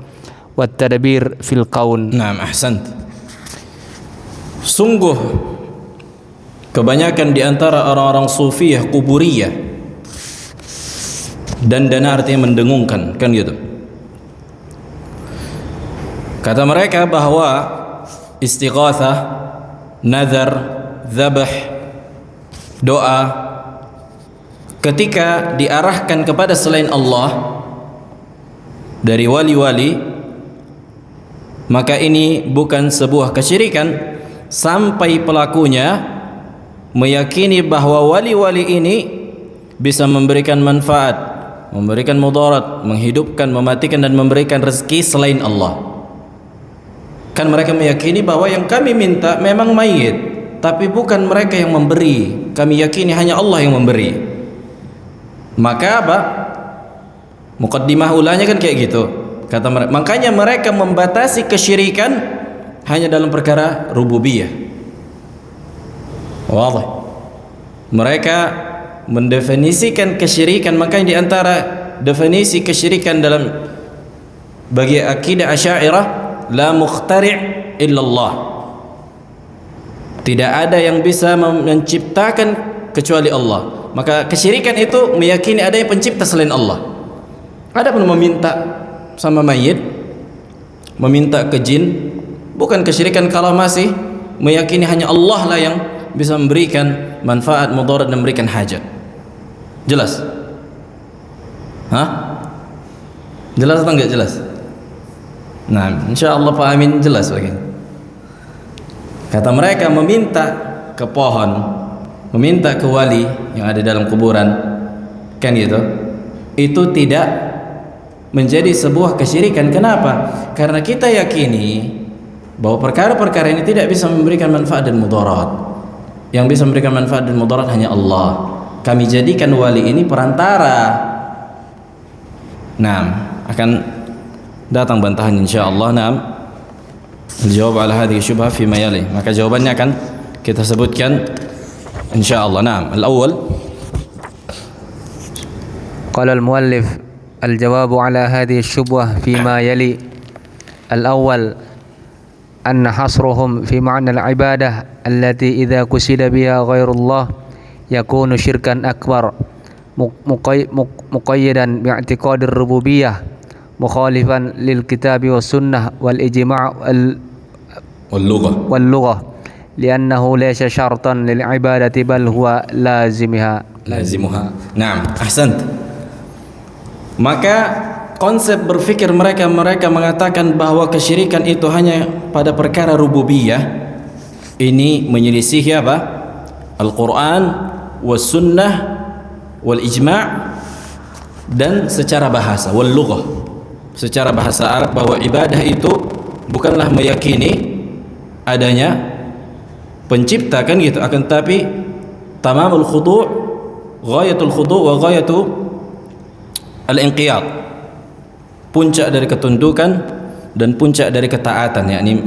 Speaker 2: والتدبير في الكون.
Speaker 1: Naam, ahsant. Sungguh kebanyakan di antara orang-orang sufiyah kuburiyah, dan dana artinya mendengungkan, kan gitu. Kata mereka bahwa istighatsah, nazar, dzabh, doa ketika diarahkan kepada selain Allah dari wali-wali, maka ini bukan sebuah kesyirikan sampai pelakunya meyakini bahwa wali-wali ini bisa memberikan manfaat, memberikan mudarat, menghidupkan, mematikan dan memberikan rezeki selain Allah. Kan mereka meyakini bahwa yang kami minta memang mayit, tapi bukan mereka yang memberi. Kami yakini hanya Allah yang memberi. Maka apa? Muqaddimah ulanya kan kayak gitu. Kata mereka, makanya mereka membatasi kesyirikan hanya dalam perkara rububiyah. Wadah. Mereka mendefinisikan kesyirikan, makanya di antara definisi kesyirikan dalam bagi akidah Asy'ariyah, la mukhtari' illallah. Tidak ada yang bisa menciptakan kecuali Allah. Maka kesyirikan itu meyakini ada yang pencipta selain Allah. Adapun meminta sama mayit, meminta ke jin, bukan kesyirikan kalau masih meyakini hanya Allah lah yang bisa memberikan manfaat, mudarat dan memberikan hajat. Jelas? Hah? Jelas atau enggak jelas? Nah, insyaallah Pak Amin jelas begini. Kata mereka meminta ke pohon, meminta ke wali yang ada dalam kuburan, kan gitu, itu tidak menjadi sebuah kesyirikan. Kenapa? Karena kita yakini bahwa perkara-perkara ini tidak bisa memberikan manfaat dan mudarat. Yang bisa memberikan manfaat dan mudarat hanya Allah. Kami jadikan wali ini perantara. Nah, akan datang bantahan insyaallah. Naam. Jawab ala hadhihi syubhah fi ma yali. Maka jawabannya akan kita sebutkan insyaallah. Naam. Al-awwal
Speaker 2: qala al-muallif al-jawab ala hadhihi syubhah fi ma yali. Al-awwal أن حصرهم في معنى العبادة التي إذا قصد بها غير الله يكون شركا أكبر مقيدا باعتقاد الربوبية مخالفا للكتاب والسنة والإجماع واللغة لأنه ليس شرطا للعبادة بل هو لازمها.
Speaker 1: نعم أحسنت. Maka konsep berfikir mereka mengatakan bahwa kesyirikan itu hanya pada perkara rububiyah. Ini menyelisihi apa? Al-Quran, was sunnah, wal ijma' dan secara bahasa, wal lughah. Secara bahasa Arab bahwa ibadah itu bukanlah meyakini adanya pencipta kan gitu, akan tetapi tamamul khudu', ghayatul khudu' wa ghayatu al-inqiyad, puncak dari ketundukan dan puncak dari ketaatan, yakni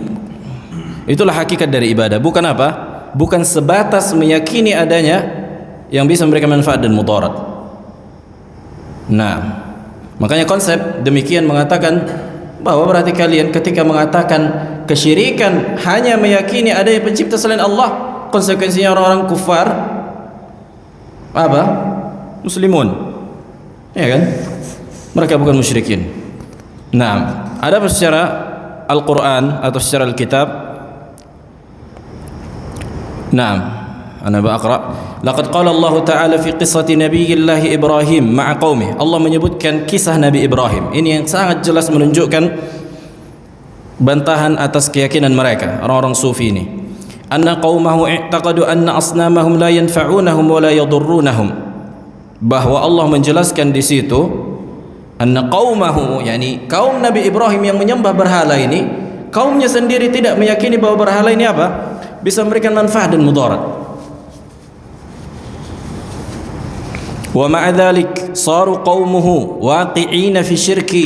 Speaker 1: itulah hakikat dari ibadah. Bukan apa? Bukan sebatas meyakini adanya yang bisa memberikan manfaat dan mudarat. Nah, makanya konsep demikian mengatakan bahwa berarti kalian ketika mengatakan kesyirikan hanya meyakini adanya pencipta selain Allah, konsekuensinya orang-orang kufar apa? Muslimun. Ya kan? Mereka bukan musyrikin. Nah, ada secara Al-Quran atau secara Al-Kitab. Nah, ana baqra. Laqad qala Allah Ta'ala fi qissati Nabiyillah Ibrahim ma'a qaumih. Allah menyebutkan kisah Nabi Ibrahim. Ini yang sangat jelas menunjukkan bantahan atas keyakinan mereka, orang-orang sufi ini. Anna qaumahu i'taqadu anna asnamahum la yanfa'unahum wa la yadurrunahum. Bahwa Allah menjelaskan di situ anna qaumahu, yakni kaum Nabi Ibrahim yang menyembah berhala ini, kaumnya sendiri tidak meyakini bahwa berhala ini apa? Bisa memberikan manfaat dan mudarat. Wa ma'a dhalik saru qaumuhu waqi'ina fi syirki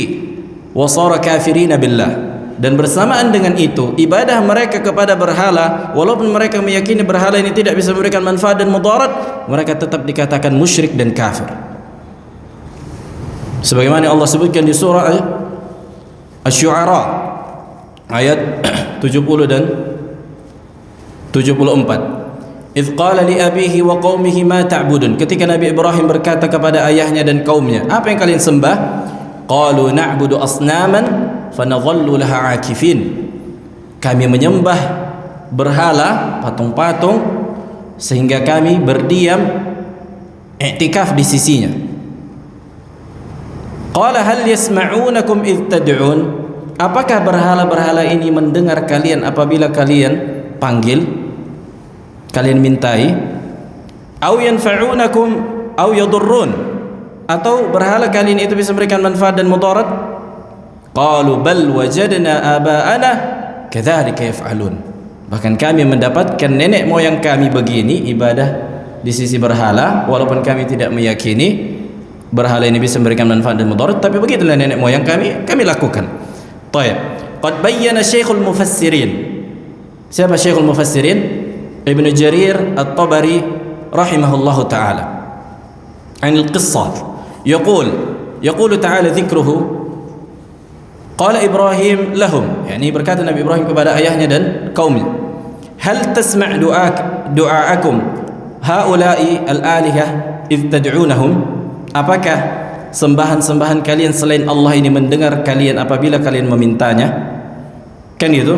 Speaker 1: wa sara kafirina billah. Dan bersamaan dengan itu, ibadah mereka kepada berhala, walaupun mereka meyakini berhala ini tidak bisa memberikan manfaat dan mudarat, mereka tetap dikatakan musyrik dan kafir. Sebagaimana Allah sebutkan di surah Asy-Syu'ara ayat 70 dan 74. Idz qala li abihi wa qaumihi ma ta'budun. Ketika Nabi Ibrahim berkata kepada ayahnya dan kaumnya, apa yang kalian sembah? Qalu na'budu asnaman fanadhallu laha 'akifin. Kami menyembah berhala, patung-patung, sehingga kami berdiam i'tikaf di sisinya. Qala hal yasma'unakum idz tad'un. Apakah berhala-berhala ini mendengar kalian apabila kalian panggil, kalian mintai? Au yanfa'unakum au yadurrun, atau berhala kalian itu bisa memberikan manfaat dan mudarat? Qalu bal wajadna aba'ana kadzalika yaf'alun. Bahkan kami mendapatkan nenek moyang kami begini ibadah di sisi berhala, walaupun kami tidak meyakini berhala ini bisa memberikan manfaat dan mudarat, tapi begitulah nenek moyang kami lakukan. Baik. Qad bayyana Syekhul Mufassirin. Siapa Syekhul Mufassirin? Ibnu Jarir At-Tabari rahimahullahu ta'ala an al-qissah yaqulu ta'ala dhikruhu qala Ibrahim lahum, yani berkata Nabi Ibrahim kepada ayahnya dan kaumnya, hal tasma' du'aakum haula'i al-alihah idh tad'unahum. Apakah sembahan-sembahan kalian selain Allah ini mendengar kalian apabila kalian memintanya? Kan itu.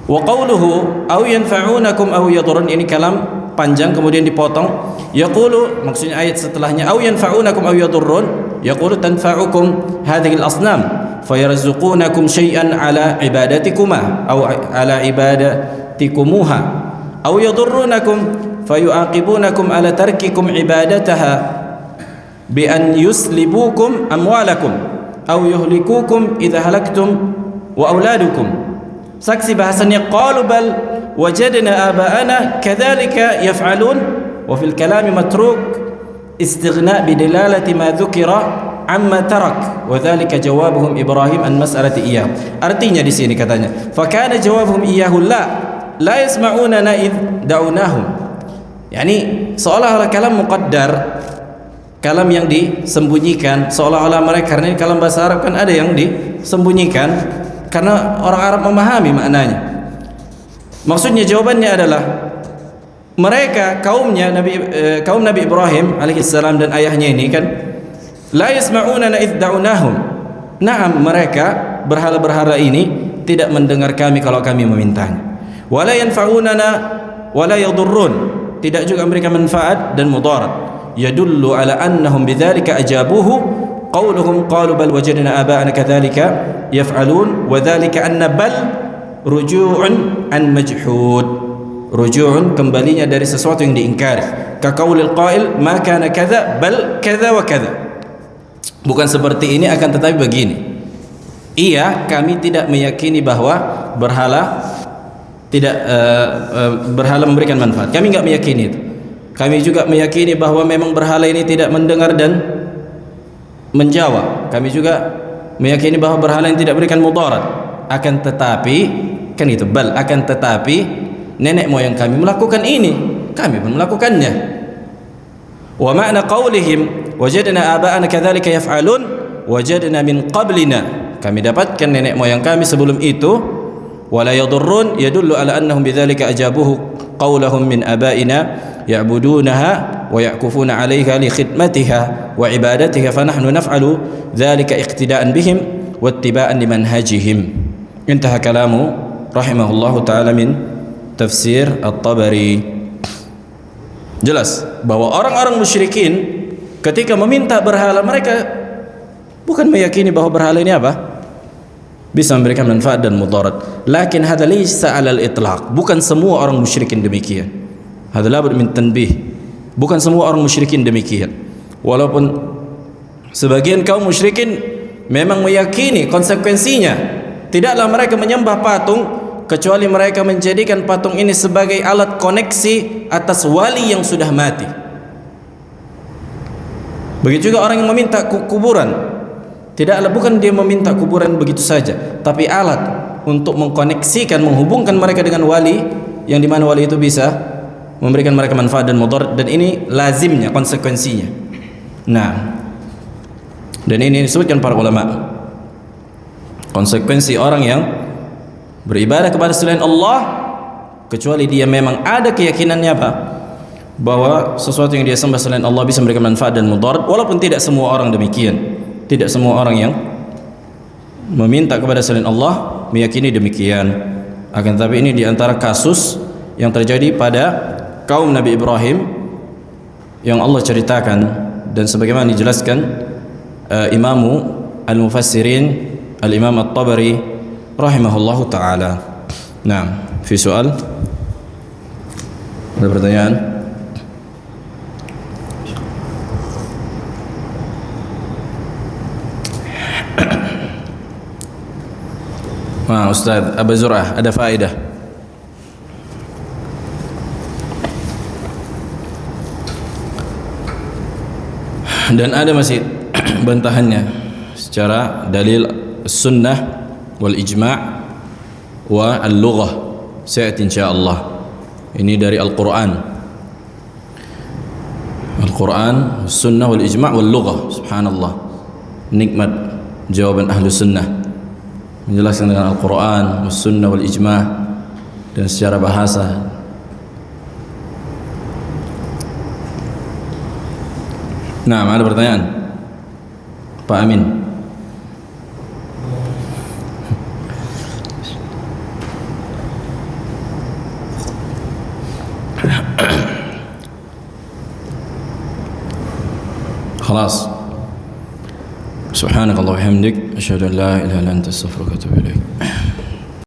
Speaker 1: Wa qawluhu aw yanfa'unakum aw yadurrun, ini kalam panjang kemudian dipotong. Yaqulu, maksudnya ayat setelahnya, aw yanfa'unakum aw yadurrun, yaqulu tanfa'ukum hadhihi al-asnam fayarzuqunakum syai'an ala ibadatikuma aw ala ibadatikumuha aw yadurrunakum fayu'aqibunakum ala tarkikum ibadataha bi an yuslibukum amwalakum aw yuhlikukum idza halaktum wa auladukum. Saksi bahasanya qalu bal wajadna aba'ana kadzalika yaf'alun, wa fil kalami matruk istighna bi dilalati ma dzukira amma tarak, wa dzalika jawabuhum Ibrahim an mas'alati iyyah. Artinya di sini katanya, fa kana jawabuhum iyyahu la yasma'unana id da'unahum. Yani seolah-olah kalam muqaddar, kalam yang disembunyikan, seolah-olah mereka, karena ini kalam bahasa Arab kan ada yang disembunyikan karena orang Arab memahami maknanya. Maksudnya jawabannya adalah mereka kaum Nabi Ibrahim alaihissalam dan ayahnya ini kan la yasma'unana idh da'unahum. Naam, mereka berhala-berhala ini tidak mendengar kami kalau kami memintanya. Wala yanfa'unana wala yadurrun, tidak juga memberikan manfaat dan mudarat. Yadullu ala annahum bidzalika ajabuhu qauluhum qalu bal wajadna aba'ana kadzalika yaf'alun, wa dzalika anna bal ruju'un an majhud. Ruju'un, kembalinya dari sesuatu yang diingkari. Ka qaulil qail ma kana kadza bal kadza wa kadza. Bukan seperti ini akan tetapi begini. Iya, kami tidak meyakini bahwa berhala tidak berhala memberikan manfaat. Kami enggak meyakini itu. Kami juga meyakini bahwa memang berhala ini tidak mendengar dan menjawab. Kami juga meyakini bahwa berhala ini tidak berikan mudarat. Akan tetapi kan itu, akan tetapi nenek moyang kami melakukan ini, kami pun melakukannya. Wa ma'na qaulihim wajadna aba'ana kadzalika yaf'alun wajadna min qablina, kami dapatkan nenek moyang kami sebelum itu. Wala yadurrun yadullu ala annahum bidzalika ajabuhu qaulahum min aba'ina ya'budunaha wa ya'kufuna 'alayha li khidmatiha wa ibadatiha fa nahnu naf'alu dzalika iqtida'an bihim wa ittiba'an limanhajihim. Intaha kalamu rahimahullahu ta'ala min tafsir At-Tabari. Jelas bahwa orang-orang musyrikin ketika meminta berhala, mereka bukan meyakini bahwa berhala ini apa? Bisa memberikan manfaat dan mudarat. Lakin hadza laysa 'alal itlaq. Bukan semua orang musyrikin demikian. Hadza labud min tanbih. Bukan semua orang musyrikin demikian. Walaupun sebagian kaum musyrikin memang meyakini konsekuensinya, tidaklah mereka menyembah patung kecuali mereka menjadikan patung ini sebagai alat koneksi atas wali yang sudah mati. Begitu juga orang yang meminta kuburan, tidaklah, bukan dia meminta kuburan begitu saja, tapi alat untuk mengkoneksikan, menghubungkan mereka dengan wali, yang dimana wali itu bisa memberikan mereka manfaat dan mudarat, dan ini lazimnya, konsekuensinya. Nah, dan ini disebutkan para ulama, konsekuensi orang yang beribadah kepada selain Allah, kecuali dia memang ada keyakinannya apa? Bahwa sesuatu yang dia sembah selain Allah bisa memberikan manfaat dan mudarat. Walaupun tidak semua orang demikian, tidak semua orang yang meminta kepada selain Allah meyakini demikian. Akan tetapi ini diantara kasus yang terjadi pada kaum Nabi Ibrahim yang Allah ceritakan, dan sebagaimana dijelaskan Imamu Al-Mufassirin Al-Imam At-Tabari rahimahullahu ta'ala. Nah, fi soal, ada pertanyaan? Wah, Ustaz Abu Zur'ah, ada faedah. Dan ada masih bantahannya secara dalil sunnah wal ijma' wa al-lughah sayati insyaallah. Ini dari Al-Qur'an, Al-Qur'an, sunnah wal ijma' wal lughah. Subhanallah, nikmat jawaban ahlu sunnah menjelaskan dengan Al-Quran, Sunnah wal Ijma' dan secara bahasa. Nah, ada pertanyaan? Pak Amin. Khalas. Subhanakallah wa bihamdik, asyhadu an la ilaha illa anta, astaghfiruka wa atubu ilaik.